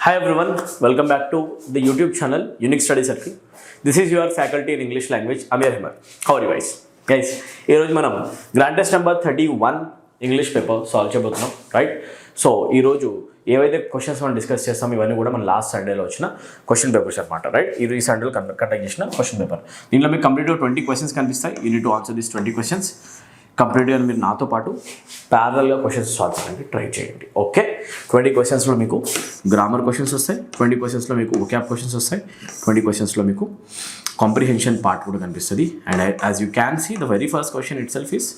Hi everyone, welcome back to the YouTube channel Unique Study Circle. This is your faculty in English language, Amir Ahmed. How are you guys? Guys, ఈ రోజు మనం grand test number 31 English paper solve చేయబోతున్నాం, right? So ఈరోజు ఏవైతే questions మనం discuss చేస్తాం ఇవన్నీ కూడా మన లాస్ట్ సండేలో వచ్చిన క్వశ్చన్ పేపర్స్ అనమాట, రైట్? ఈ సండేలో కండక్ట్ చేసిన క్వశ్చన్ పేపర్. దీంట్లో మీకు కంప్లీట్గా 20 క్వశ్చన్స్ కనిపిస్తాయి. You need to answer this 20 questions కంప్లీట్గా. మీరు నాతో పాటు ప్యారల్గా క్వశ్చన్స్ సాల్వ్ చేయడానికి ట్రై చేయండి, ఓకే? 20 క్వశ్చన్స్లో మీకు గ్రామర్ క్వశ్చన్స్ వస్తాయి, 20 క్వశ్చన్స్లో మీకు వొకాబ్ క్వశ్చన్స్ వస్తాయి, 20 క్వశ్చన్స్లో మీకు కాంప్రిహెన్షన్ పార్ట్ కూడా కనిపిస్తుంది. And as you can see the very first question itself is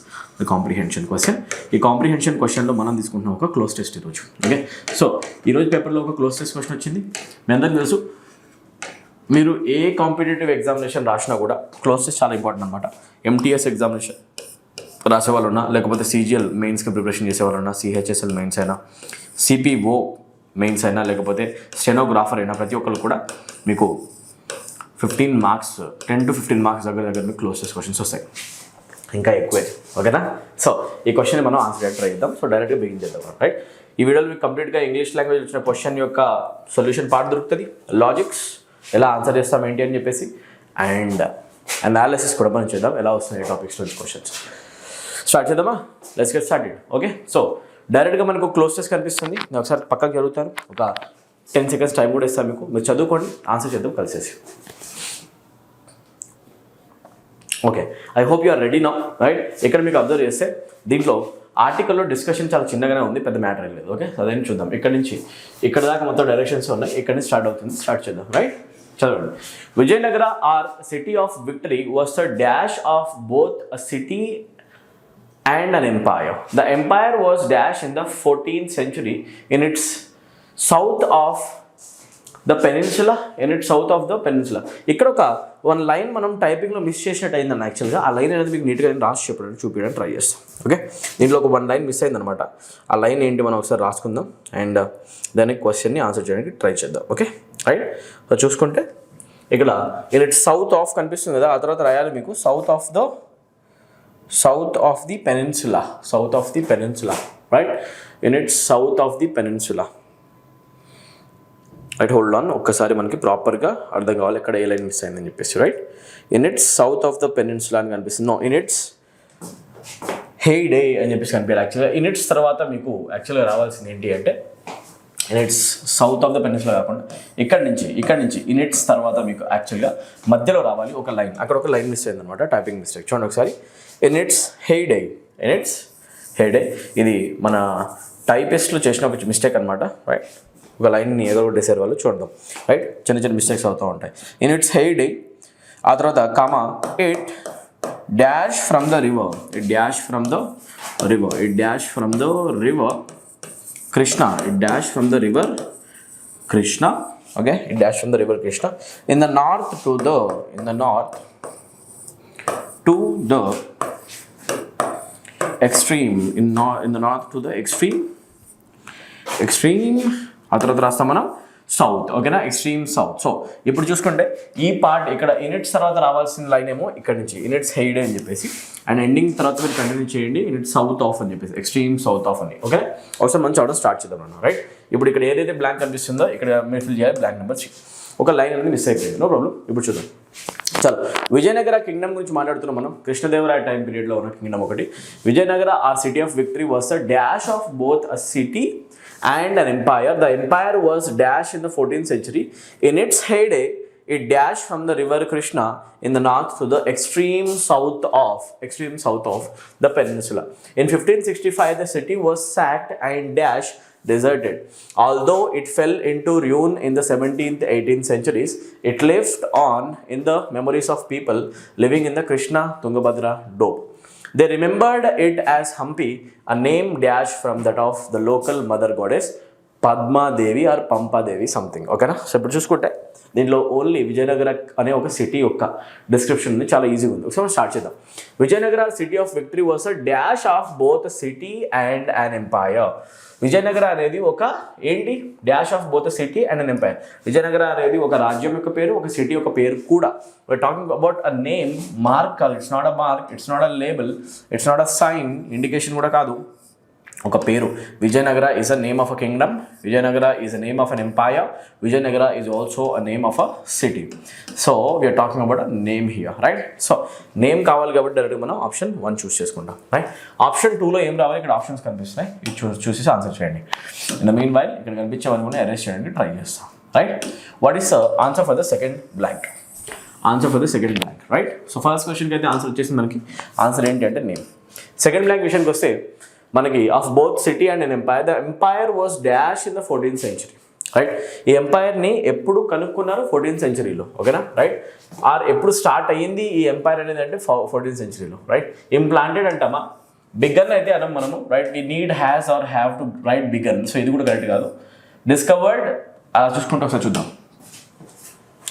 the comprehension question. ఈ కాంప్రిహెన్షన్ క్వశ్చన్లో మనం తీసుకుంటున్నాం ఒక క్లోజ్ టెస్ట్ ఈరోజు, ఓకే? సో ఈరోజు పేపర్లో ఒక క్లోజ్ టెస్ట్ క్వశ్చన్ వచ్చింది. మీ అందరికీ తెలుసు, మీరు ఏ కాంపిటేటివ్ ఎగ్జామినేషన్ రాసినా కూడా క్లోజ్ టెస్ట్ చాలా ఇంపార్టెంట్ అనమాట. ఎంటీఎస్ ఎగ్జామినేషన్ రాసే వాళ్ళు ఉన్నా, లేకపోతే సీజీఎల్ మెయిన్స్కి ప్రిపరేషన్ చేసే వాళ్ళు ఉన్నా, సిహెచ్ఎస్ఎల్ మెయిన్స్ అయినా, సిపిఓ మెయిన్స్ అయినా, లేకపోతే స్టెనోగ్రాఫర్ అయినా, ప్రతి ఒక్కరు కూడా మీకు 15 మార్క్స్ 10 to 15 మార్క్స్ దగ్గర మీకు క్లోజ్ టెస్ట్ క్వశ్చన్స్ వస్తాయి, ఇంకా ఎక్కువే, ఓకేనా? సో ఈ క్వశ్చన్ మనం ఆన్సర్ ట్రై చేద్దాం. సో డైరెక్ట్గా బిగిన్ చేద్దాం, రైట్? ఈ వీడియోలో మీకు కంప్లీట్గా ఇంగ్లీష్ లాంగ్వేజ్ వచ్చిన క్వశ్చన్ యొక్క సొల్యూషన్ పార్ట్ దొరుకుతుంది, లాజిక్స్ ఎలా ఆన్సర్ చేస్తాం ఏంటి అని చెప్పేసి, అండ్ అనాలిసిస్ కూడా మనం చేద్దాం ఎలా వస్తున్నాయి టాపిక్స్ నుంచి క్వశ్చన్స్. స్టార్ట్ చేద్దామా? Let's get started, okay? So డైరెక్ట్గా మనకు క్లోజ్ టెస్ట్ కనిపిస్తుంది. నేను ఒకసారి పక్కకు జరుగుతాను, ఒక 10 seconds టైం కూడా ఇస్తాను మీకు. మీరు చదువుకోండి, ఆన్సర్ చేద్దాం కలిసేసి. Okay, I hope you are ready now, right? ఇక్కడ మీకు అబ్జర్వ్ చేస్తే దీంట్లో ఆర్టికల్లో డిస్కషన్ చాలా చిన్నగానే ఉంది, పెద్ద మ్యాటర్ ఏం లేదు, ఓకే? అదేం చూద్దాం. ఇక్కడ నుంచి ఇక్కడ దాకా మొత్తం డైరెక్షన్స్ ఉన్నాయి, ఇక్కడ నుంచి స్టార్ట్ అవుతుంది. స్టార్ట్ చేద్దాం, రైట్? చదవండి. Vijayanagara or city of victory was the dash of both a city and an empire. The empire was dash in the 14th century in its south of the peninsula. ఇక్కడ ఒక one line మనం టైపింగ్లో miss చేసినట్టు అయిందన్న. యాక్చువల్గా ఆ line అనేది మీకు నీట్గా రాసి చూపించడానికి ట్రై చేస్తాం, ఓకే? దీంట్లో ఒక వన్ లైన్ మిస్ అయిందనమాట. ఆ లైన్ ఏంటి మనం ఒకసారి రాసుకుందాం, అండ్ దానికి క్వశ్చన్ని ఆన్సర్ చేయడానికి ట్రై చేద్దాం, ఓకే? రైట్? సో చూసుకుంటే ఇక్కడ ఇన్ ఇట్స్ సౌత్ ఆఫ్ కనిపిస్తుంది కదా, ఆ తర్వాత రాయాలి మీకు south of the peninsula, right? In its south of the peninsula, right? Hold on, ఒక్కసారి మనకి ప్రాపర్గా అర్థం కావాలి ఎక్కడ ఏ లైన్ మిస్ అయిందని చెప్పేసి, right? In it's south of the peninsula అని కనిపిస్తుంది. నో, ఇన్ ఇట్స్ హెయిడే అని చెప్పేసి కనిపించాలి. యాక్చువల్గా ఇన్ ఇట్స్ తర్వాత మీకు యాక్చువల్గా రావాల్సింది ఏంటి అంటే in it's south of the peninsula కాకుండా ఇక్కడ నుంచి ఇన్ ఇట్స్ తర్వాత మీకు యాక్చువల్గా మధ్యలో రావాలి ఒక లైన్. అక్కడ ఒక లైన్ మిస్ అయింది అనమాట, టైపింగ్ మిస్టేక్. చూడండి ఒకసారి. ఇన్ ఇట్స్ హెయిడే, ఇది మన టైపిస్ట్లో చేసిన ఒక మిస్టేక్ అనమాట, రైట్? ఒక లైన్ని ఏదో ఒకటి వేసారు వాళ్ళు, చూద్దాం, రైట్? చిన్న మిస్టేక్స్ అవుతూ ఉంటాయి. ఇన్ ఇట్స్ హెయిడే, ఆ తర్వాత comma it dash from the river, Krishna, okay? It dash from the river Krishna in the north to the extreme, in the north to the extreme ఆ తర్వాత రాస్తాం మనం సౌత్, ఓకేనా? Extreme south. సో ఇప్పుడు చూసుకుంటే ఈ పార్ట్ ఇక్కడ ఇనిట్స్ తర్వాత రావాల్సిన లైన్ ఏమో ఇక్కడ నుంచి ఇనిట్స్ హెయిడే అని చెప్పేసి, అండ్ ఎండింగ్ తర్వాత మీరు కంటిన్యూ చేయండి ఇనిట్స్ సౌత్ ఆఫ్ అని చెప్పేసి, ఎక్స్ట్రీమ్ సౌత్ ఆఫ్ అని, ఓకే? ఒకసారి మంచి ఆర్డర్ స్టార్ట్ చేద్దాం అన్న, రైట్? ఇప్పుడు ఇక్కడ ఏదైతే బ్లాంక్ కనిపిస్తుందో ఇక్కడ మీరు ఫిల్ చేయాలి బ్లాంక్ నెంబర్ 6. ఒక లైన్ అనేది మిస్ అయిపోయింది, నో ప్రాబ్లం. ఇప్పుడు చూద్దాం. చలో, విజయనగర కింగ్డమ్ గురించి మాట్లాడుతున్నాం మనం. కృష్ణదేవరాయ టైం పీరియడ్లో ఉన్న కింగ్డమ్ ఒకటి. Vijayanagara or city of victory was the dash of both a city and an empire. The empire was dash in the 14th century. In its heyday, it dashed from the river Krishna in the north to the extreme south of the peninsula. In 1565, the city was sacked and dash deserted. Although it fell into ruin in the 17th, 18th centuries, it lived on in the memories of people living in the Krishna Tungabhadra doab. They remembered it as Hampi, a name dash from that of the local mother goddess Padma Devi or Pampa Devi something, ఓకేనా? So ఇప్పుడు చూసుకుంటే దీంట్లో only Vijayanagara అనే ఒక city యొక్క description ఉంది, చాలా ఈజీగా ఉంది. ఒకసారి స్టార్ట్ చేద్దాం. Vijayanagara city of victory was a dash of both city and an empire. Vijayanagara అనేది ఒక ఏంటి dash of both city and an empire. Vijayanagara అనేది ఒక రాజ్యం యొక్క పేరు, ఒక సిటీ యొక్క పేరు కూడా. We're talking about a name, mark కాదు. It's not a mark, it's not a label, it's not a sign, indication కూడా కాదు. ఒక పేరు. Vijayanagara is a name of a kingdom, Vijayanagara is a name of an empire, Vijayanagara is also a name of a city. So we're talking about a name here, right? So name కావాలి కాబట్టి direct మనం option 1 చూస్ చేసుకుంటాం, right? Option 2లో ఏం రావాలి? ఇక్కడ options కనిపిస్తున్నాయి, ఇది చూసేసి ఆన్సర్ చేయండి. ఇన్ ద మీన్ వైల్ ఇక్కడ కనిపించేవన్నీ కూడా అరేంజ్ చేయడానికి ట్రై చేస్తాం, right? What is answer for the second blank? Answer for the second blank, right? So first క్వశ్చన్కి అయితే ఆన్సర్ వచ్చేసింది మనకి. ఆన్సర్ ఏంటి అంటే నేమ్. సెకండ్ బ్లాంక్ విషయానికి వస్తే మనకి of both city and an umpire, the empire was dash in the 14th century, right? ఈ ఎంపైర్ని ఎప్పుడు కనుక్కున్నారు? 14th centuryలో, ఓకేనా, రైట్? ఆర్ ఎప్పుడు స్టార్ట్ అయ్యింది ఈ ఎంపైర్ అనేది అంటే 14th centuryలో, రైట్? ఇంప్లాంటెడ్ అంటామా? బిగన్ అయితే అనం మనము, right? We need has or have to right began, so ఇది కూడా కరెక్ట్ కాదు. డిస్కవర్డ్ చూసుకుంటే ఒకసారి చూద్దాం,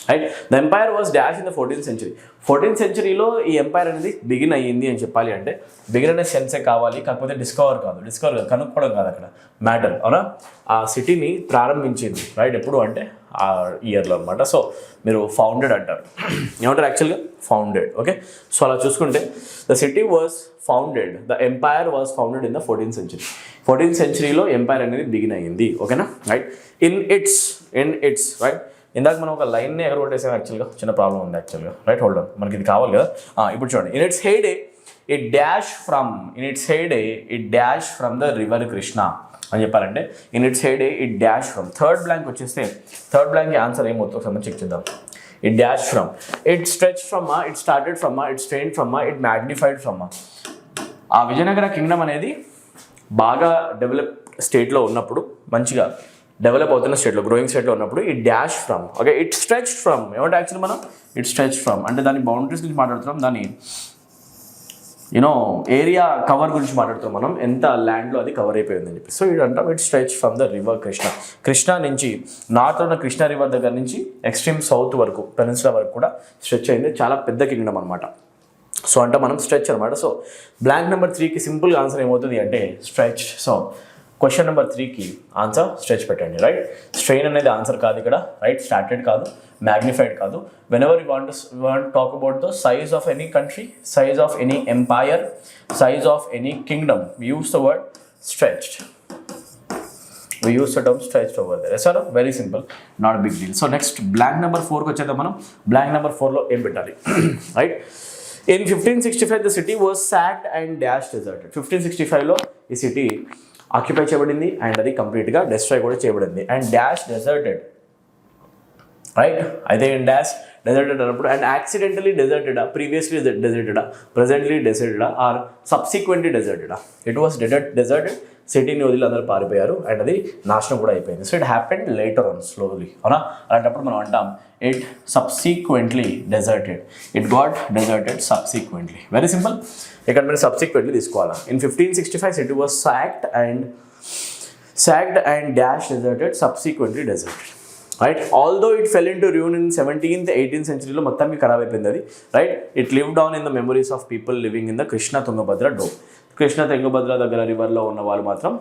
right? The empire was dash in the 14th century. 14th centuryలో ఈ ఎంపైర్ అనేది బిగిన్ అయ్యింది అని చెప్పాలి అంటే బిగిన్ అనే సెన్సే కావాలి, కాకపోతే డిస్కవర్ కాదు కనుక్కోవడం కాదు అక్కడ మ్యాటర్, అవునా? ఆ సిటీని ప్రారంభించింది, రైట్? ఎప్పుడు అంటే ఆ ఇయర్లో అనమాట. సో మీరు ఫౌండెడ్ అంటారు, ఏమంటారు యాక్చువల్గా? Founded, okay? సో అలా చూసుకుంటే the city was founded, the empire was founded in the 14th century. 14th centuryలో ఎంపైర్ అనేది బిగిన్ అయ్యింది, ఓకేనా, రైట్? In it's right? ఇందాక మనం ఒక లైన్ని ఎగరగొట్టేసాం యాక్చువల్గా, చిన్న ప్రాబ్లం ఉంది యాక్చువల్గా, రైట్? హోల్డ్ ఆన్, మనకి ఇది కావాలి కదా. ఇప్పుడు చూడండి, in its heyday it dash from the river Krishna అని చెప్పాలంటే in its heyday it dash from. Third blank వచ్చేస్తే థర్డ్ బ్లాంక్కి ఆన్సర్ ఏమవుతుందో ఒకసారి చెక్ చేద్దాం. It dash from, it stretch from, it started from, it strain from, it magnified from. ఆ Vijayanagara Kingdom అనేది బాగా డెవలప్ స్టేట్లో ఉన్నప్పుడు, మంచిగా డెవలప్ అవుతున్న స్టేట్లో, గ్రోయింగ్ స్టేట్లో ఉన్నప్పుడు ఈ dash from, okay? It stretch from ఏమంటే యాక్చువల్లీ మనం ఇట్ స్ట్రెచ్ ఫ్రమ్ అంటే దాని బౌండరీస్ గురించి మాట్లాడుతున్నాం, దాని ఏరియా కవర్ గురించి మాట్లాడుతున్నాం మనం, ఎంత ల్యాండ్లో అది కవర్ అయిపోయిందని చెప్పి. సో ఇది అంటాం it stretch from the river Krishna నుంచి, నార్త్లో ఉన్న కృష్ణా రివర్ దగ్గర నుంచి ఎక్స్ట్రీమ్ సౌత్ వరకు, పెనిన్సులా వరకు కూడా స్ట్రెచ్ అయింది. చాలా పెద్ద కింగ్డమ్ అనమాట. సో అంటే మనం స్ట్రెచ్ అనమాట. సో బ్లాంక్ నెంబర్ 3కి సింపుల్గా ఆన్సర్ ఏమవుతుంది అంటే స్ట్రెచ్. సో క్వశ్చన్ నెంబర్ 3కి ఆన్సర్ స్ట్రెచ్ పెట్టండి, రైట్? స్ట్రెయిన్ అనేది ఆన్సర్ కాదు ఇక్కడ, రైట్? స్టార్టెడ్ కాదు, మ్యాగ్నిఫైడ్ కాదు. Whenever you want talk about the size of any country, size of any empire, size of any kingdom, use the word stretched. We use the term stretched over there. Yes, sir? Very simple, not a big deal. So next blank number 4కి వచ్చేద్దాం మనం. blank number 4లో ఏం పెట్టాలి, right? In 1565 the city was sacked and dash deserted. 1565లో ఈ city occupy చేయబడింది and అది కంప్లీట్గా destroy కూడా చేయబడింది అండ్ డాష్ డెజర్టెడ్, రైట్? అయితే డాష్ డెజర్టెడ్ అన్నప్పుడు అండ్ యాక్సిడెంటలీ డెజర్టెడా, ప్రీవియస్లీ డెజర్టెడా, ప్రజెంట్లీ డెజర్టెడా ఆర్ సబ్సిక్వెంట్లీ డెజర్టెడా? ఇట్ వాస్ డెజర్టెడ్, సిటీని వదిలి అందరూ పారిపోయారు అండ్ అది నాశనం కూడా అయిపోయింది. So it happened later on slowly, అవునా? అలాంటప్పుడు మనం అంటాం it subsequently deserted, it got deserted subsequently. Very simple, ఇక్కడ మీరు సబ్సిక్వెంట్లీ తీసుకోవాలా. In 1565 city was sacked and dash deserted, subsequently deserted, right? Although it fell into ruin in 17th 18th centuryలో మొత్తానికి ఖరాబ్ అయిపోయింది అది, right? It lived on in the memories of people living in the Krishna Tungabhadra dome. Krishna Tungabhadra దగ్గర రివర్లో ఉన్న వాళ్ళు మాత్రం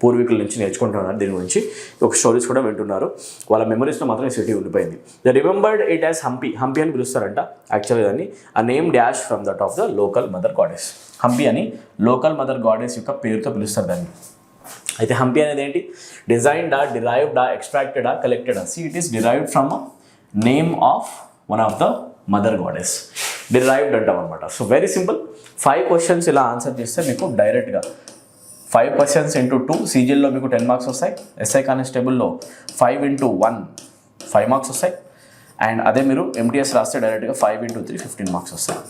పూర్వీకుల నుంచి నేర్చుకుంటున్నారు, దీని గురించి ఒక స్టోరీస్ కూడా వింటున్నారు, వాళ్ళ మెమరీస్లో మాత్రం ఈ సిటీ ఉండిపోయింది. The remembered it as Hampi అని పిలుస్తారంట యాక్చువల్గా దాన్ని. ఆ name dash from that of the local mother goddess. Hampi అని లోకల్ మదర్ గాడెస్ యొక్క పేరుతో పిలుస్తారు దాన్ని. అయితే హంపి అనేది ఏంటి? డిజైన్డా, డిరైవ్డా, ఎక్స్ట్రాక్టెడా, కలెక్టెడా? See it is derived from a name of one of the mother goddess, derived అంటాం అనమాట. సో వెరీ సింపుల్, 5 క్వశ్చన్స్ ఇలా ఆన్సర్ చేస్తే మీకు డైరెక్ట్గా 5 questions into 2, సీజీఎల్లో మీకు 10 మార్క్స్ వస్తాయి, ఎస్ఐ కానిస్టేబుల్లో 5 into 1 5 మార్క్స్ వస్తాయి అండ్ అదే మీరు ఎంటీఎస్ రాస్తే డైరెక్ట్గా 5 into 3 15 మార్క్స్ వస్తాయి.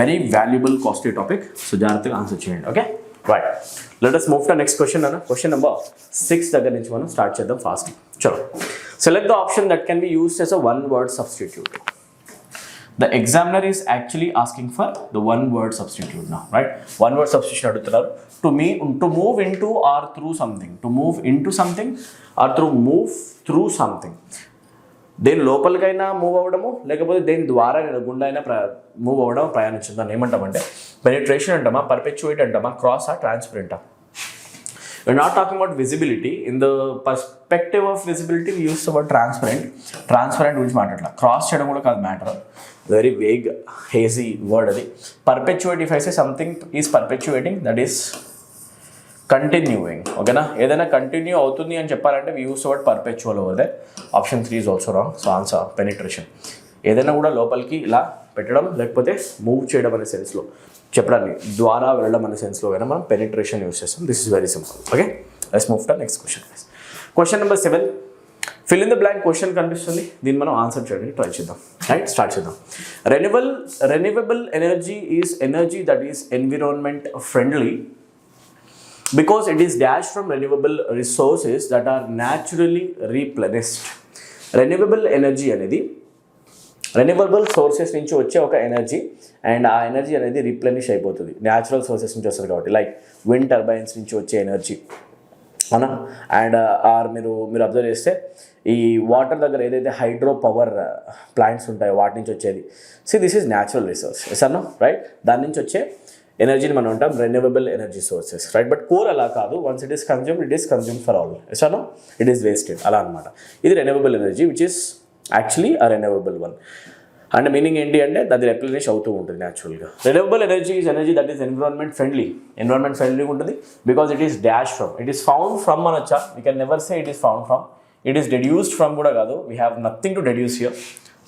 Very valuable costly topic, so జాగ్రత్తగా ఆన్సర్ చేయండి, okay? Right, let us move to next question అన్న. క్వశ్చన్ నెంబర్ 6 దగ్గర నుంచి మనం స్టార్ట్ చేద్దాం ఫాస్ట్. చలో, select the option that can be used as a one word substitute. The examiner is actually asking for the one word substitute now, right? One word substitution adugutunnaru. To move into or through something, to move into something or to move through something. దేని లోపలికైనా move అవ్వడము, లేకపోతే దేని ద్వారా గుండా అయినా move అవ్వడం, ప్రయాణించడం. దాన్ని ఏమంటామంటే పెనిట్రేషన్ అంటామా, పర్పెచువేట్ అంటామా, క్రాసా, ట్రాన్స్పరెంటా? We're not talking about visibility. In the perspective of visibility, we use the word transparent. Transparent గురించి మాట్లాడాలి. క్రాస్ చేయడం కూడా కాదు matter, very vague hazy word అది. Perpetuate, if I say something is perpetuating, that is continuing. ఓకేనా, ఏదైనా continue అవుతుంది అని చెప్పాలంటే we use word perpetual over they. Option 3 is also wrong. So answer penetration. ఏదైనా కూడా లోపలికి ఇలా పెట్టడం లేకపోతే మూవ్ చేయడం అనే సెన్స్లో చెప్పడాన్ని, ద్వారా వెళ్ళడం అనే సెన్స్లో అయినా మనం పెనిట్రేషన్ యూస్ చేస్తాం. This is very simple. Okay, let's move to next question. Question number 7, fill in the blank question కనిపిస్తుంది, దీన్ని మనం ఆన్సర్ చేయడానికి ట్రై చేద్దాం. రైట్, స్టార్ట్ చేద్దాం. Renewable energy is energy that is environment friendly because it is dashed from renewable resources that are naturally replenished. Renewable energy అనేది renewable sources నుంచి వచ్చే ఒక ఎనర్జీ, అండ్ ఆ ఎనర్జీ అనేది రీప్లెనిష్ అయిపోతుంది. న్యాచురల్ సోర్సెస్ నుంచి వస్తుంది కాబట్టి, లైక్ విండ్ టర్బైన్స్ నుంచి వచ్చే ఎనర్జీ అవునా. అండ్ మీరు అబ్జర్వ్ చేస్తే ఈ వాటర్ దగ్గర ఏదైతే హైడ్రో పవర్ ప్లాంట్స్ ఉంటాయో వాటి నుంచి వచ్చేది. This is natural resource, yes or no, right. దాని నుంచి వచ్చే ఎనర్జీని మనం అంటాం renewable energy sources, right. But coal అలా కాదు, once it is consumed for all, yes or no, it is wasted అలా అనమాట. ఇది renewable energy which is actually a renewable one. అంటే మీనింగ్ ఏంటి అంటే అది రెప్లినిష్ అవుతూ ఉంటుంది న్యాచురల్గా. Renewable energy is energy that is environment ఫ్రెండ్లీగా ఉంటుంది because it is dash from, it is found from అనొచ్చా. We can never say it is found from, it is deduced from కూడా కాదు. We have nothing to deduce here.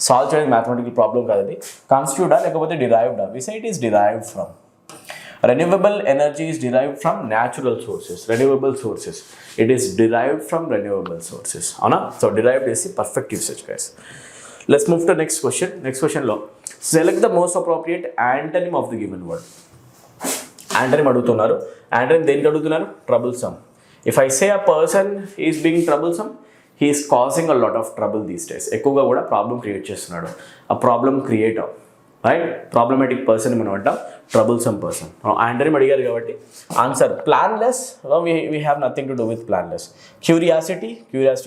Solve చేయడానికి mathematical problem కాదు అది. కాన్స్టిట్యూటా లేకపోతే డిరైవ్డా, we say it is derived from. Renewable energy is derived from natural sources, renewable sources. It is derived from renewable sources. Avuna? So derived is the perfect usage, guys. Let's move to next question. Next question lo, select the most appropriate antonym of the given word. Antonym adugutunnaru. Antonym deniki adugutunnaru? Troublesome. If I say a person is being troublesome, he is causing a lot of trouble these days. ఎక్కువగా కూడా problem create చేస్తున్నాడు. A problem creator, right. Problematic person మనం అంటాం troublesome person. Antonym అడిగారు కాబట్టి answer planless. We have nothing to do with planless. Curiosity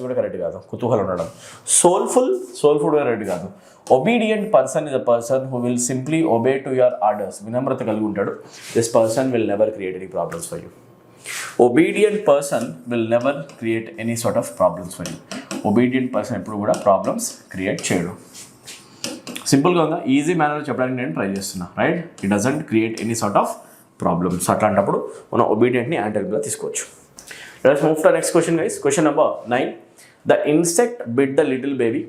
కూడా correct కాదు, కుతూహలం ఉండడం. సోల్ఫుల్ కూడా కరెక్ట్ కాదు. Obedient person is a person who will simply obey to your orders. వినమ్రత కలిగి ఉంటాడు. This person will never create any problems for you. Obedient person will never create any sort of problems for you. Obedient person ఎప్పుడు కూడా problems create చేయడం. సింపుల్గా ఉందా, easy మేనర్లో చెప్పడానికి నేను ట్రై చేస్తున్నా, right. It doesn't create any sort of problems. అట్లాంటప్పుడు మనం ఒబీడియంట్ని యాంటనిమ్గా తీసుకోవచ్చు. Let's move to next question guys. Question number 9, the insect bit the little baby.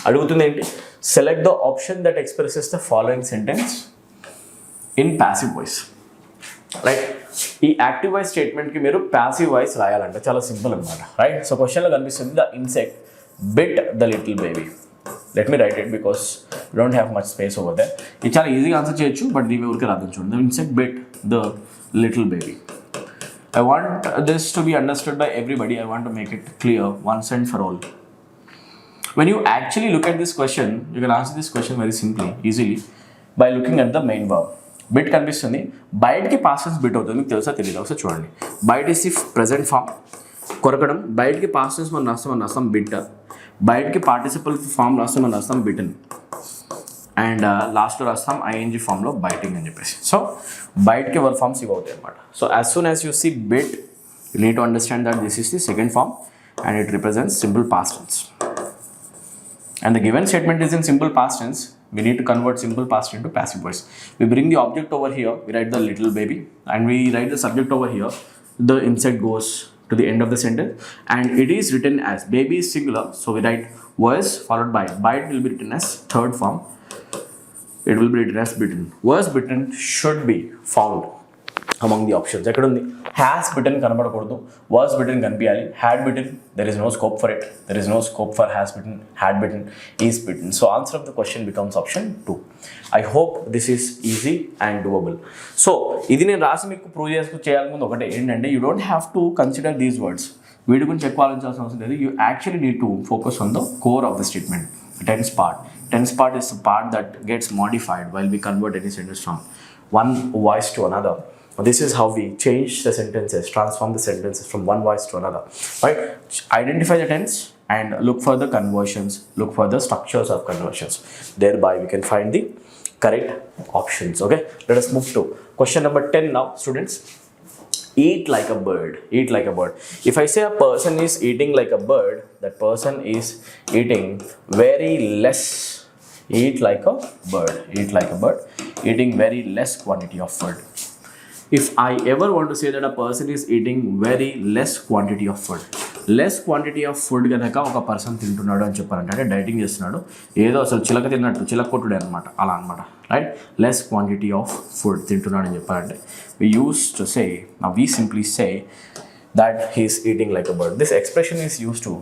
అడుగుతుంది ఏంటి, select the option that expresses the following sentence in passive voice, right. ఈ active voice స్టేట్మెంట్కి మీరు passive voice రాయాలంటే చాలా simple అనమాట, right. So క్వశ్చన్లో కనిపిస్తుంది the insect bit the little baby. Let me write it because you don't have much space over there. ఇది చాలా ఈజీగా ఆన్సర్ చేయొచ్చు, బట్ దీని ఊరికే రాదు చూడండి. The insect bit the little baby. I want this to be understood by everybody. I want to make it clear once and for all. When you actually look at this question, you can answer this question very simply, easily, by looking at the main verb. Bit కనిపిస్తుంది, బయటికి past tense bit అవుతుంది. మీకు తెలుసా తెలియదు ఒకసారి చూడండి. బయట is if present form, కొరకడం. బయటికి పాస్టెన్స్ మనం రాస్తాం బిట్. బయటికి పార్టిసిపల్ ఫామ్ రాస్తాం బిటన్. అండ్ లాస్ట్లో రాస్తాం ఐఎన్జీ ఫామ్లో బైటింగ్ అని చెప్పేసి. సో బయటికి వర్బ్ ఫామ్స్ ఇవి అవుతాయి అనమాట. So as soon as you see bit, you need to understand that this is the second form and it represents simple past tense. And the given statement is in simple past tense. We need to convert simple past into passive voice. We bring the object over here, we write the little baby, and we write the subject over here. The insect goes to the end of the sentence, and it is written as baby is singular, so we write was followed by. Bite will be written as third form. It will be written as bitten. Was bitten should be found among the options. ఎక్కడ ఉంది? Has bitten కనబడకూడదు, was bitten కనిపించాలి. Had bitten, there is no scope for it. There is no scope for has bitten, had bitten, is bitten. So answer of the question becomes option 2. I hope this is easy and doable. So ఇది నేను రాసి మీకు prove చేయాలి ముందు ఒకటే ఏంటంటే, you don't have to consider these words. వీటి గురించి ఎక్కువ ఆలోచించాల్సిన అవసరం లేదు. You actually need to focus on the core of the statement, tense part. Tense part is the part that gets modified while we convert any sentence from one voice to another. This is how we change the sentences, transform the sentences from one voice to another, right? Identify the tense and look for the conversions, look for the structures of conversions. Thereby we can find the correct options. Okay, let us move to question number 10 now, students. Eat like a bird. Eat like a bird. If I say a person is eating like a bird, that person is eating very less. Eat like a bird. Eat like a bird. Eating very less quantity of food. If I ever want to say that a person is eating very less quantity of food, less quantity of food కనుక ఒక person తింటున్నాడు అని చెప్పారంటే, అంటే dieting చేస్తున్నాడు, ఏదో అసలు చిలక తిన్నట్టు చిలక కొట్టుడే అనమాట, అలా అనమాట, right. Less quantity of food తింటున్నాడు అని చెప్పారంటే we used to say, now we simply say that he is eating like a bird. This expression is used to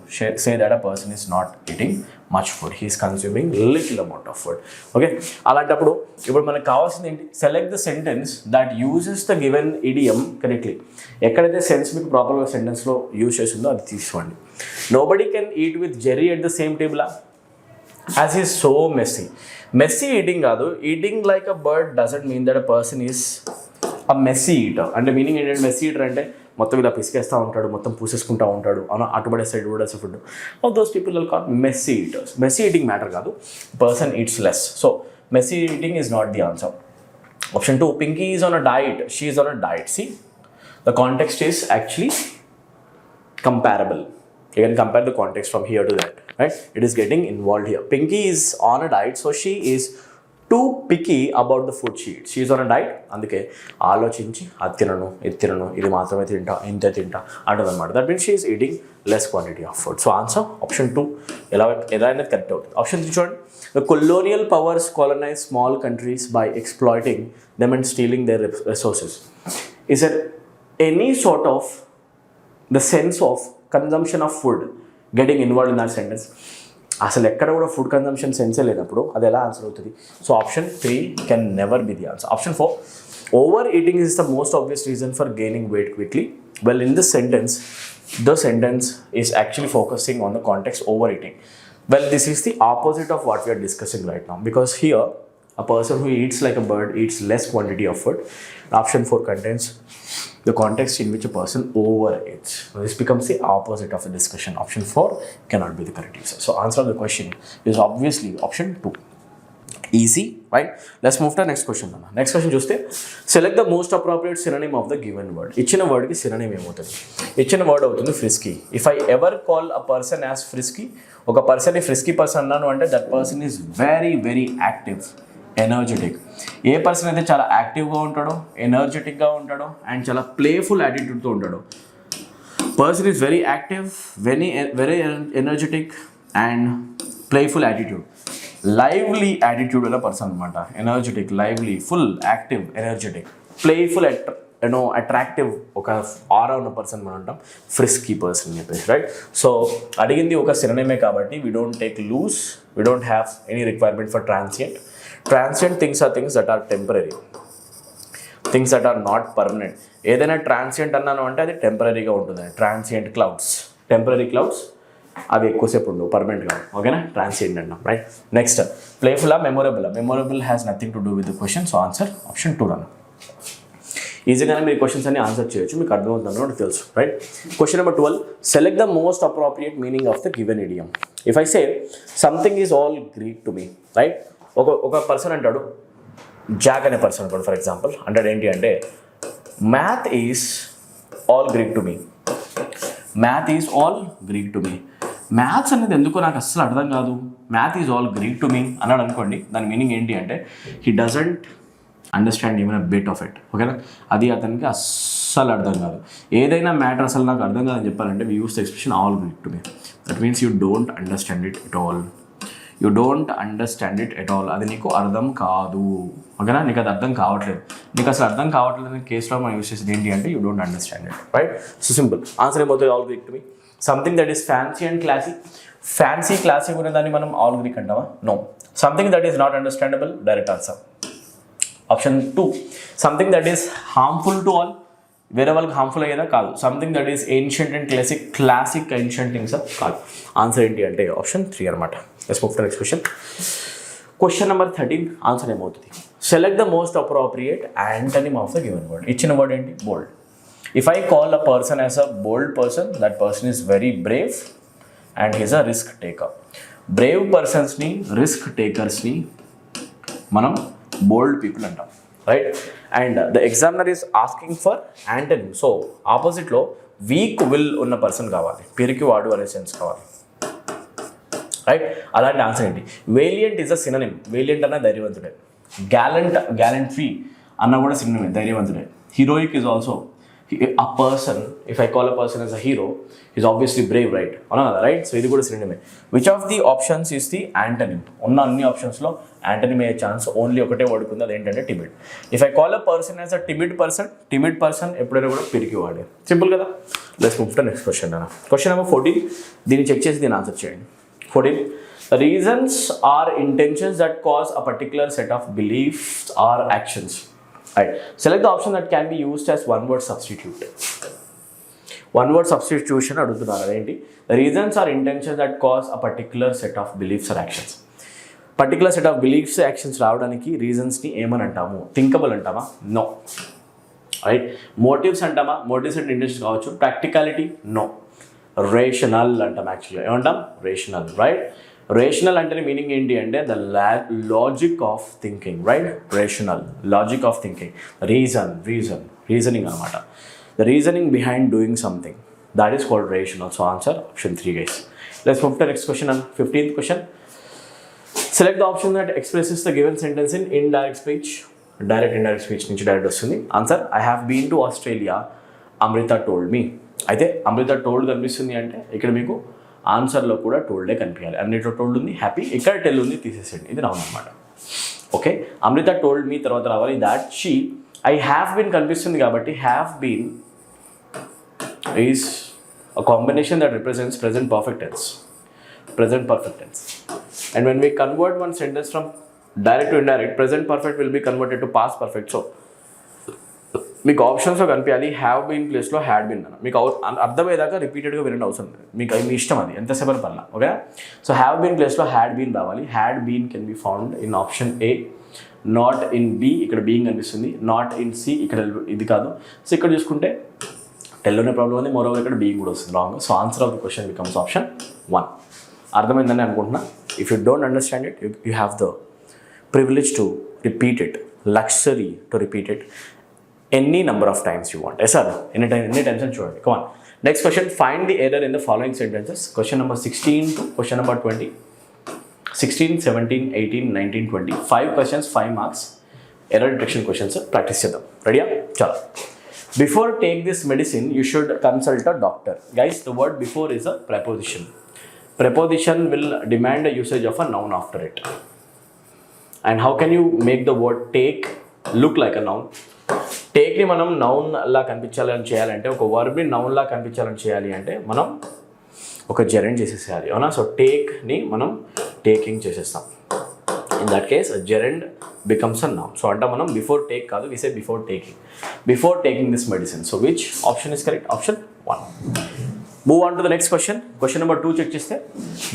say that a person is not eating much food, he is consuming little amount of food. Okay, అలాంటప్పుడు ఇప్పుడు మనకు కావాల్సింది ఏంటి? Select the sentence that uses the given idiom correctly. ఎక్కడైతే sense మీకు ప్రాపర్గా సెంటెన్స్లో use చేసిందో అది తీసుకోండి. Nobody can eat with Jerry at the same table, as is so messy. Messy eating కాదు, eating like a bird doesn't mean that a person is a messy eater. అంటే meaning ఏంటంటే messy eater అంటే మొత్తం ఇలా పిసికేస్తూ ఉంటాడు, మొత్తం పూసేసుకుంటూ ఉంటాడు, అవునా, అటుబడే సైడ్ కూడా food. Of those people are called messy eaters. Messy eating matter కాదు, person eats less. So messy eating is not the answer. Option 2, Pinky is on a diet, she is on a diet. See the context is actually comparable. You can compare the context from here to that, right? It is getting involved here. Pinky is on a diet, so she is too picky about the food she eats. She is on a diet, అందుకే ఆలోచించి అది తినను, ఇది తినను, ఇది మాత్రమే తింటా, ఇంతే తింటా అంటదన్నమాట. That means she is eating less quantity of food. So answer option 2 ఎలా అనేది కరెక్ట్ అవుతుంది. ఆప్షన్ 3 చూడండి. The colonial powers colonize small countries by exploiting them and stealing their resources. Is there any sort of the sense of consumption of food getting involved in that sentence? అసలు ఎక్కడ కూడా food consumption సెన్సే లేనప్పుడు అది ఎలా answer అవుతుంది? So option 3 can never be the answer. Option 4, over eating is the most obvious reason for gaining wait quickly. Well, in this sentence the sentence is actually focusing on the context over eating. Well, this is the opposite of what we are discussing right now, because here a person who eats like a bird eats less quantity of food. Option 4 contains the context in which a person overeats. So this becomes the opposite of the discussion. Option 4 cannot be the correct answer. So answer of the question is obviously option 2. Easy, right? Let's move to the next question. Next question చూస్తే, select the most appropriate synonym of the given word. ఇచ్చిన వర్డ్కి synonym ఏమవుతుంది? ఇచ్చిన word అవుతుంది frisky. If I ever call a person as frisky, ఒక పర్సన్ని ఫ్రిస్కీ person అన్నాను అంటే that person is very very active, energetic. A person అయితే చాలా యాక్టివ్గా ఉంటాడో, ఎనర్జెటిక్గా ఉంటాడో అండ్ చాలా ప్లేఫుల్ యాటిట్యూడ్తో ఉంటాడో, person is very active, very energetic and playful attitude, lively attitude గల పర్సన్ అనమాట. Energetic, lively, full active, energetic, playful, attractive, ఒక ఆరా ఉన్న పర్సన్ మనం అంటాం ఫ్రిస్కీ పర్సన్ అని చెప్పేసి, రైట్? సో అడిగింది ఒక సినోనిమే కాబట్టి we don't take loose, we don't have any requirement for transient. Transient things are things that are temporary, things that are not permanent. ఏదైనా ట్రాన్సియంట్ అన్నాను అంటే అది టెంపరీగా ఉంటుంది. ట్రాన్సియంట్ క్లౌడ్స్, టెంపరీ క్లౌడ్స్, అవి ఎక్కువసేపు ఉండవు, పర్మనెంట్ కాదు. ఓకేనా? ట్రాన్సియంట్ అంటాం, right? Next, playful, memorable. Memorable has nothing to do with the question. So answer option 2 అన్న. ఈజీగానే మీరు క్వశ్చన్స్ అన్ని ఆన్సర్ చేయొచ్చు, మీకు అర్థమవుతుందని కూడా తెలుసు, right? Question number 12, select the most appropriate meaning of the given idiom. If I say something is all Greek to me, right? ఒక పర్సన్ అంటాడు, జాక్ అనే పర్సన్ అంటాడు ఫర్ ఎగ్జాంపుల్, అంటాడు ఏంటి అంటే, math is all Greek to me. Math is all Greek to me. Maths అనేది ఎందుకో నాకు అస్సలు అర్థం కాదు, math is all Greek to me అన్నాడు అనుకోండి. దాని మీనింగ్ ఏంటి అంటే, he doesn't understand even a bit of it. ఓకేనా? అది అతనికి అస్సలు అర్థం కాదు. ఏదైనా మ్యాటర్ అసలు నాకు అర్థం కాదని చెప్పాలంటే we use the expression all Greek to me. That means you don't understand it at all. You don't understand it at all. అది నీకు అర్థం కాదు. ఓకేనా? నీకు అది అర్థం కావట్లేదు, నీకు అసలు అర్థం కావట్లేదు అనే కేసులో మనం యూస్ చేసేది ఏంటి అంటే, you don't understand it, right? So simple answer ఏమవుతుంది? All Greek to me. Something that is fancy and classy. Fancy, classy ఉన్న దాన్ని మనం ఆల్ గ్రీక్ అంటామా? No. Something that is not understandable, direct answer option 2. Something that is harmful to all, వేరే వాళ్ళకి harmful అయ్యేదా? కాదు. Something that is ancient and classic ancient things కాదు. Answer ఏంటి అంటే ఆప్షన్ 3 అనమాట. Let's move to next question. Question number 13, answer ఏమవుతుంది? Select the most appropriate antonym of the given word. ఇచ్చిన వర్డ్ ఏంటి? Bold. If I call a person as a bold person, that person is very brave and he's a risk taker. Brave పర్సన్స్ని, risk టేకర్స్ని మనం bold people అంటాం, right? And the examiner is asking for antonym. So ఆపోజిట్లో weak will ఉన్న person కావాలి, పిరికి వాడు అనే సెన్స్ కావాలి, రైట్? అలాంటి ఆన్సర్ ఏంటి? Valiant is a synonym. Valiant అన్న ధైర్యవంతుడే. గ్యాలంట్రీ అన్న కూడా సినోనిమే, ధైర్యవంతుడే. heroic is also a person. If I call a person as a hero, he's obviously brave, right? Right? So ఇది కూడా synonym. Which of the options is the antonym? ఉన్న అన్ని ఆప్షన్స్లో antonym అయ్యే chance only ఒకటే వాడుకుంది, అదేంటంటే timid. If I call a person as a timid person ఎప్పుడైనా కూడా పిరికి వాడే. సింపుల్ కదా. Let's move to next question. Question number 14. దీన్ని చెక్ చేసి దీన్ని ఆన్సర్ చేయండి. 14. Reasons are intentions that cause a particular set of beliefs or actions. Right. Select the option that can be used as one word substitute. One word substitution అడుగుతున్నారు. అదేంటి? The reasons are intentions that cause a particular set of beliefs or actions. Particular set of beliefs actions రావడానికి రీజన్స్ని ఏమని అంటాము? Thinkable అంటామా? No. Right. Motives అంటామా? Motives and intentions కావచ్చు. Practicality? No. Rational అంటాం. యాక్చువల్గా ఏమంటాం? రేషనల్. రైట్. రేషనల్ అంటే మీనింగ్ ఏంటి అంటే the logic of thinking. Right. Rational logic of thinking. Reasoning అనమాట. The reasoning behind doing something, that is called rational. So answer option 3 guys. Let's move to next question. 15th question. Select the option that expresses the given sentence in indirect speech. Indirect speech నుంచి direct వస్తుంది. Answer I have been to Australia, Amrita told me. అయితే Amrita told కనిపిస్తుంది అంటే ఇక్కడ మీకు ఆన్సర్లో కూడా టోల్డే కనిపించాలి. అన్నిట్లో టోల్డ్ ఉంది, హ్యాపీ. ఇక్కడ టెల్ ఉంది, తీసేసేయండి. ఇది నౌన్ అనమాట. ఓకే. అమృత టోల్డ్ మీ తర్వాత రావాలి that she. I have been కనిపిస్తుంది కాబట్టి have been is a combination that represents present perfect tense. And when we convert one sentence from direct to indirect, present perfect will be converted to past perfect. So మీకు ఆప్షన్స్లో కనిపించాలి have been ప్లేస్లో had been అన్న. మీకు అర్థమయ్యేదాకా రిపీటెడ్గా వినండి, అవసరం లేదు. మీకు మీ ఇష్టం, అది ఎంతసేపు పర్లా. ఓకే. సో హ్యావ్ బీన్ ప్లేస్లో హ్యాడ్ బీన్ రావాలి. Had been can be found in option A, not in B. ఇక్కడ బీయింగ్ కనిపిస్తుంది. నాట్ ఇన్ సి, ఇక్కడ ఇది కాదు. సో ఇక్కడ చూసుకుంటే టెల్లోనే ప్రాబ్లం ఉంది, మరోవర్ ఇక్కడ బీయింగ్ కూడా వస్తుంది wrong. So answer of the question becomes option 1. అర్థమైందని అనుకుంటున్నా. If you don't understand it, you have the privilege to repeat it, luxury to repeat it any number of times you want. Sir ఎన్ని times అని చూడండి. Come on. Next question. Find the error in the following sentences. Question number 16 to question number 20. 16, 17, 18, 19, 20. 5 questions, 5 marks. Error detection questions practice చేద్దాం. రెడీయా? చాలా. Before take this medicine you should consult a doctor. Guys, the word before is a preposition. Preposition will demand a usage of a noun after it. And how can you make the word take look like a noun? Take ni మనం noun లా కనిపించాలని చేయాలంటే, ఒక verb ని noun లా కనిపించాలని చేయాలి అంటే మనం ఒక gerund చేసేసేయాలి, అవునా? So take ని మనం taking చేసేస్తాం. In that case a gerund becomes a noun. So అంటే మనం before take కాదు, we say before taking this medicine. So which option is correct? Option 1. Move on to the next question. Question number 2 check cheste.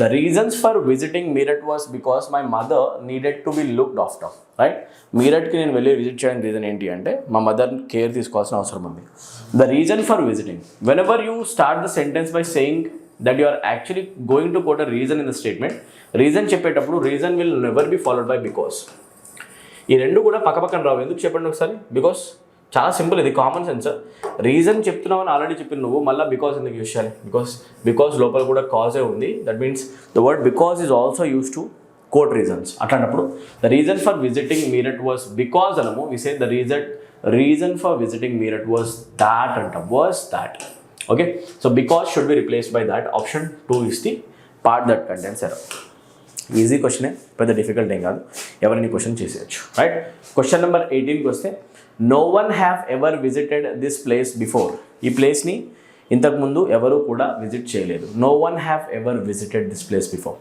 The reasons for visiting Meerut was because my mother needed to be looked after. Right? Meerut ki nenu velli visit cheyani reason enti ante ma mother care తీసుకోవాల్సిన అవసరం ఉంది. The reason for visiting. Whenever you start the sentence by saying that you are actually going to quote a reason in the statement, reason చెప్పేటప్పుడు reason will never be followed by because. ఈ రెండు కూడా పక్కపక్కన రావు. ఎందుకు చెప్పండి ఒకసారి. Because చాలా simple, ఇది common sense. Reason చెప్తున్నావు అని ఆల్రెడీ చెప్పిన నువ్వు మళ్ళీ బికాస్ ఎందుకు యూస్ చేయాలి? బికాస్ లోపల కూడా కాజే ఉంది. That means the word because is also use to quote reasons. అట్లాంటప్పుడు the reason for visiting Meerut was because అనము. We say the reason for visiting Meerut was that అంటాం. Was that. Okay. So because should be replaced by that. Option 2 is the part that contains error. Easy క్వశ్చనే, పెద్ద difficult ఏం కాదు, ఎవరిని question చేసేయచ్చు. Right. Question number 18కి వస్తే, no one have ever visited this place before. ఈ ప్లేస్ని ఇంతకుముందు ఎవరు కూడా విజిట్ చేయలేదు. No one have ever visited this place before.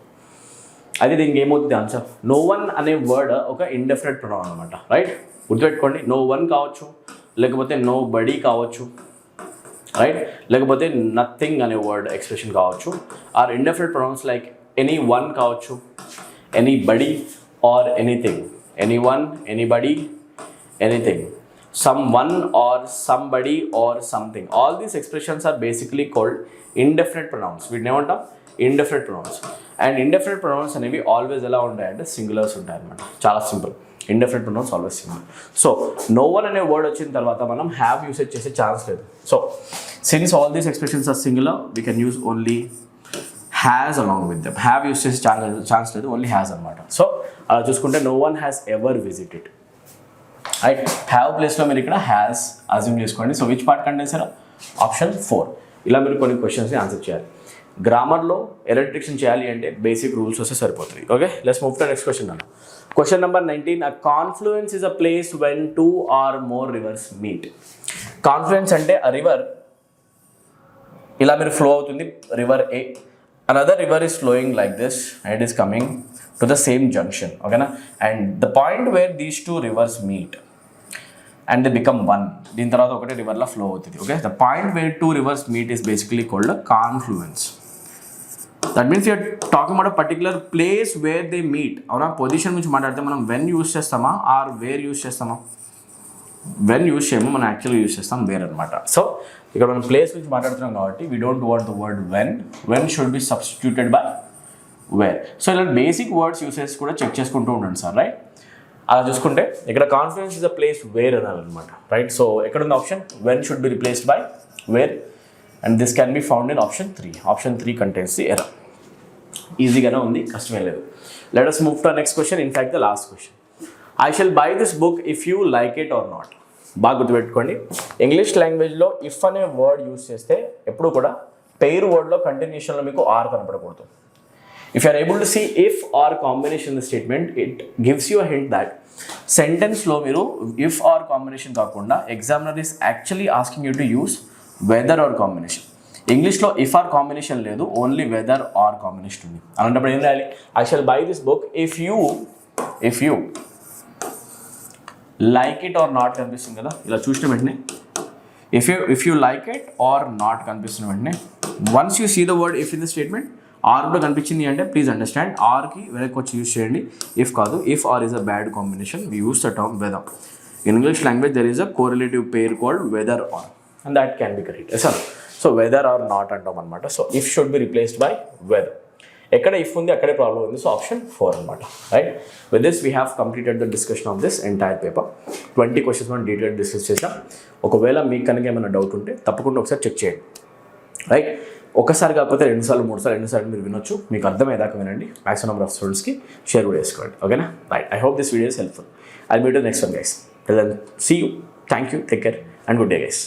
అది దీనికి ఏమవుతుంది ఆన్సర్? నో వన్ అనే వర్డ్ ఒక ఇండెఫినెట్ ప్రొనౌన్ అనమాట. రైట్. గుర్తుపెట్టుకోండి. నో వన్ కావచ్చు, లేకపోతే నో బడీ కావచ్చు, రైట్, లేకపోతే నథింగ్ అనే వర్డ్ ఎక్స్ప్రెషన్ కావచ్చు. Or indefinite pronouns like anyone కావచ్చు, anybody or anything. Anyone, anybody, anything, someone or somebody or something. All these expressions are basically called indefinite pronouns. వీటిని ఏమంటాం? Indefinite pronouns. And indefinite pronouns అనేవి always ఎలా ఉంటాయంటే singulars ఉంటాయి అనమాట. చాలా simple. Indefinite pronouns always singular. So no one అనే word వచ్చిన తర్వాత మనం హ్యావ్ యూసేజ్ చేసే ఛాన్స్ లేదు. So since all these expressions are singular, we can use only has along with them. Have use చేసే ఛాన్స్ లేదు, ఓన్లీ హ్యాస్ అనమాట. So అలా చూసుకుంటే no one has ever visited. Right. Have ప్లేస్లో మీరు ఇక్కడ హ్యాస్ అజ్యూమ్ చేసుకోండి. So which part contains option 4. ఇలా మీరు కొన్ని క్వశ్చన్స్ని ఆన్సర్ చేయాలి. గ్రామర్లో ఎర్రర్ డిటెక్షన్ చేయాలి అంటే బేసిక్ రూల్స్ వస్తే సరిపోతుంది. Okay, let's move to next question అన్న. Question number 19. A confluence is a place when 2 or more rivers meet. Confluence అంటే ఆ రివర్ ఇలా మీరు ఫ్లో అవుతుంది, river A, another river is flowing like this and it is coming to the same junction, okay na, and the point where these two rivers meet and they become one, దీని తర్వాత ఒకటే river లా flow అవుతుంది. Okay, the point where two rivers meet is basically called a confluence. That means you are talking about a particular place where they meet. అవునా, position నుంచి మాట్లాడితే మనం when use చేస్తామా are wear use చేస్తామా? When use చేయమో మనం యాక్చువల్గా use చేస్తాం wear అనమాట. సో ఇక్కడ మనం ప్లేస్ గురించి మాట్లాడుతున్నాం కాబట్టి we don't want the word when should be substituted by where. So ఇలా బేసిక్ వర్డ్స్ యూసెస్ కూడా చెక్ చేసుకుంటూ ఉండండి సార్, రైట్. అలా చూసుకుంటే ఇక్కడ confidence is a place where అనాలన్నమాట, రైట్. సో ఎక్కడ ఉంది option when should be replaced by where, and this can be found in option 3. Option 3 contains the error. ఈజీగానే ఉంది, కష్టమే లేదు. Let us move to next question, in fact the last question. I shall buy this book if you like it or not. బాగా గుర్తుపెట్టుకోండి, English లాంగ్వేజ్లో if అనే word use చేస్తే ఎప్పుడు కూడా పెయిర్ వర్డ్లో కంటిన్యూషన్లో మీకు ఆర్ కనపడకూడదు. If you are able to see if or combination the statement, it gives you a hint that సెంటెన్స్లో మీరు ఇఫ్ ఆర్ కాంబినేషన్ కాకుండా examiner is actually asking you to use whether or combination. ఇంగ్లీష్లో if or combination లేదు, only whether or combination ఉంది. అలాంటప్పుడు ఏం రాయాలి? I shall buy this book if you like it or not కనిపిస్తుంది కదా, ఇలా చూసిన వెంటనే if you like it or not కనిపిస్తున్న వెంటనే once you see the word if in the statement or కూడా కనిపించింది అంటే ప్లీజ్ అండర్స్టాండ్ ఆర్కి వెనక్కి వచ్చి యూస్ చేయండి, ఇఫ్ కాదు. If or is a bad combination, we use the term whether. In English language there is a correlative pair called whether or, and that can be correct. Sir, so whether or not అంటాం అనమాట. So if should be replaced by whether. ఎక్కడ if ఉంది అక్కడే problem ఉంది. So option 4 అనమాట, right. With this we have completed the discussion of this entire paper. 20 questions మనం detail discuss చేసాం. ఒకవేళ మీకు కనుక ఏమైనా డౌట్ ఉంటే తప్పకుండా ఒకసారి చెక్ చేయండి, రైట్. ఒకసారి కాకపోతే 2 సార్లు 3 సార్లు 2 సార్లు మీరు వినొచ్చు. మీకు అర్థమయ్యేదాకా వినండి. మ్యాక్సిమం నెంబర్ ఆఫ్ స్టూడెంట్స్కి షేర్ కూడా చేసుకోండి, ఓకేనా, right. I hope this video is helpful. I meet the next one guys. See you. Thank you, take care and good day guys.